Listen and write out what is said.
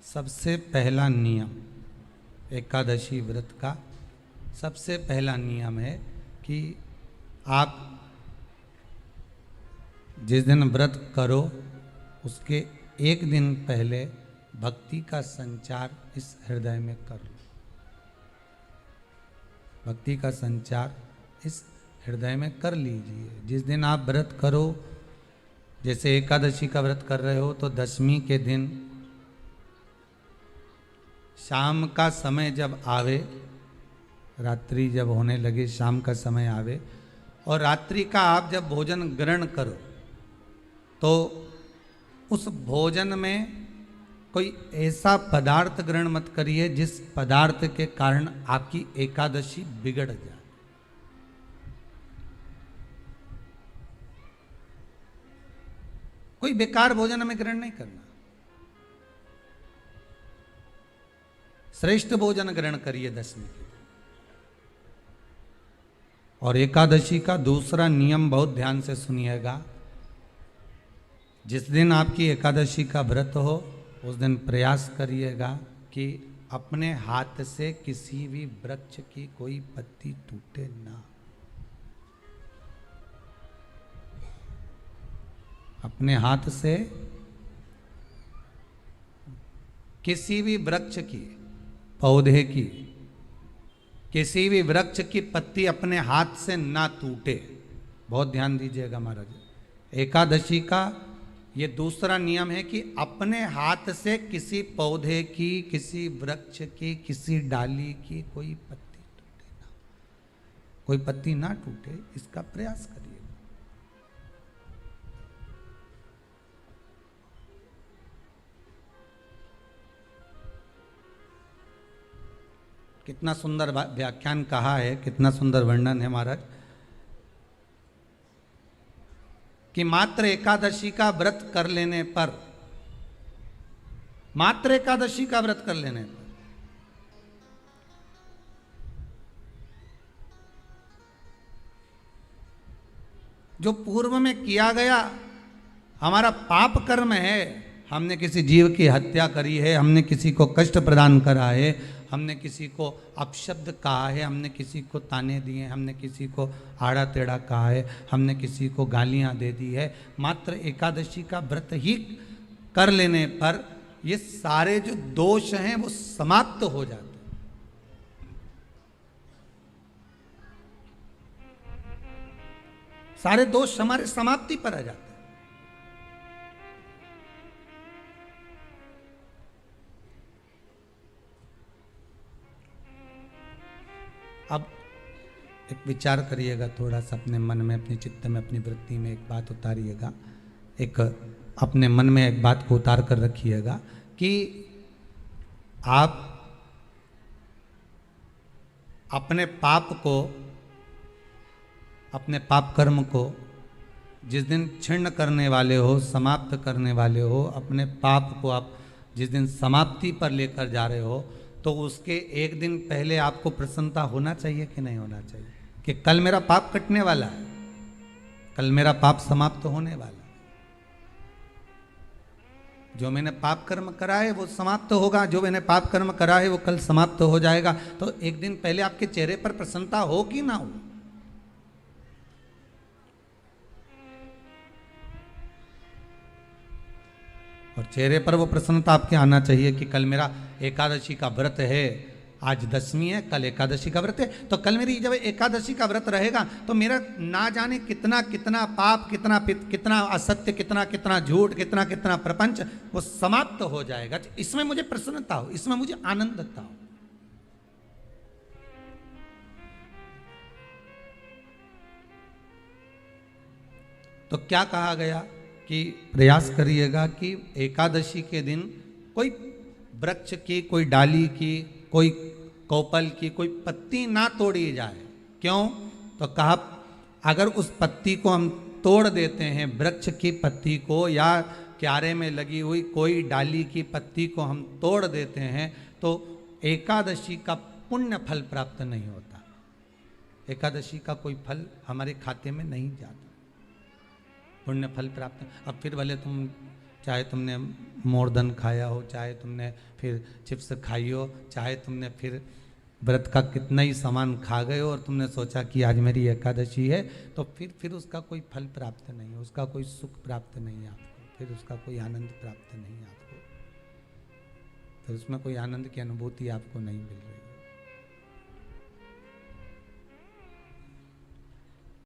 सबसे पहला नियम एकादशी व्रत का सबसे पहला नियम है कि आप जिस दिन व्रत करो उसके एक दिन पहले भक्ति का संचार इस हृदय में कर लो। भक्ति का संचार इस हृदय में कर लीजिए। जिस दिन आप व्रत करो, जैसे एकादशी का व्रत कर रहे हो तो दशमी के दिन शाम का समय जब आवे, रात्रि जब होने लगे, शाम का समय आवे और रात्रि का आप जब भोजन ग्रहण करो तो उस भोजन में कोई ऐसा पदार्थ ग्रहण मत करिए जिस पदार्थ के कारण आपकी एकादशी बिगड़ जाए। कोई बेकार भोजन में ग्रहण नहीं करना, श्रेष्ठ भोजन ग्रहण करिए दशमी के। और एकादशी का दूसरा नियम बहुत ध्यान से सुनिएगा। जिस दिन आपकी एकादशी का व्रत हो उस दिन प्रयास करिएगा कि अपने हाथ से किसी भी वृक्ष की कोई पत्ती टूटे ना। अपने हाथ से किसी भी वृक्ष की, पौधे की, किसी भी वृक्ष की पत्ती अपने हाथ से ना टूटे। बहुत ध्यान दीजिएगा महाराज। एकादशी का ये दूसरा नियम है कि अपने हाथ से किसी पौधे की, किसी वृक्ष की, किसी डाली की कोई पत्ती टूटे ना, कोई पत्ती ना टूटे, इसका प्रयास करिए। कितना सुंदर व्याख्यान कहा है, कितना सुंदर वर्णन है महाराज कि मात्र एकादशी का व्रत कर लेने पर, मात्र एकादशी का व्रत कर लेने पर जो पूर्व में किया गया हमारा पाप कर्म है, हमने किसी जीव की हत्या करी है, हमने किसी को कष्ट प्रदान करा है, हमने किसी को अपशब्द कहा है, हमने किसी को ताने दिए, हमने किसी को आड़ा टेढ़ा कहा है, हमने किसी को गालियां दे दी है, मात्र एकादशी का व्रत ही कर लेने पर ये सारे जो दोष हैं वो समाप्त हो जाते हैं। सारे दोष हमारे समाप्ति पर आ जाते हैं। अब एक विचार करिएगा थोड़ा सा अपने मन में, अपने चित्त में, अपनी वृत्ति में एक बात उतारिएगा। एक अपने मन में एक बात को उतार कर रखिएगा कि आप अपने पाप को, अपने पाप कर्म को जिस दिन क्षीण करने वाले हो, समाप्त करने वाले हो, अपने पाप को आप जिस दिन समाप्ति पर लेकर जा रहे हो तो उसके एक दिन पहले आपको प्रसन्नता होना चाहिए कि नहीं होना चाहिए कि कल मेरा पाप कटने वाला है, कल मेरा पाप समाप्त होने वाला है। जो मैंने पाप कर्म करा है वो समाप्त होगा, जो मैंने पाप कर्म करा है वो कल समाप्त हो जाएगा। तो एक दिन पहले आपके चेहरे पर प्रसन्नता हो कि ना हो। और चेहरे पर वो प्रसन्नता आपके आना चाहिए कि कल मेरा एकादशी का व्रत है, आज दशमी है, कल एकादशी का व्रत है, तो कल मेरी जब एकादशी का व्रत रहेगा तो मेरा ना जाने कितना कितना पाप, कितना असत्य, कितना झूठ, कितना प्रपंच वो समाप्त हो जाएगा। तो इसमें मुझे प्रसन्नता हो, इसमें मुझे आनंदता हो। तो क्या कहा गया कि प्रयास करिएगा कि एकादशी के दिन कोई वृक्ष की, कोई डाली की, कोई कोपल की कोई पत्ती ना तोड़ी जाए। क्यों? तो कहा अगर उस पत्ती को हम तोड़ देते हैं, वृक्ष की पत्ती को या क्यारे में लगी हुई कोई डाली की पत्ती को हम तोड़ देते हैं तो एकादशी का पुण्य फल प्राप्त नहीं होता। एकादशी का कोई फल हमारे खाते में नहीं जाता, पुण्य फल प्राप्त। अब फिर भले तुम चाहे तुमने मोरदन खाया हो, चाहे तुमने फिर चिप्स खाई हो, चाहे तुमने फिर व्रत का कितना ही सामान खा गए हो और तुमने सोचा कि आज मेरी एकादशी है, तो फिर उसका कोई फल प्राप्त नहीं है, उसका कोई सुख प्राप्त नहीं है आपको, फिर उसका कोई आनंद प्राप्त नहीं है आपको, फिर उसमें कोई आनंद की अनुभूति आपको नहीं मिल रही।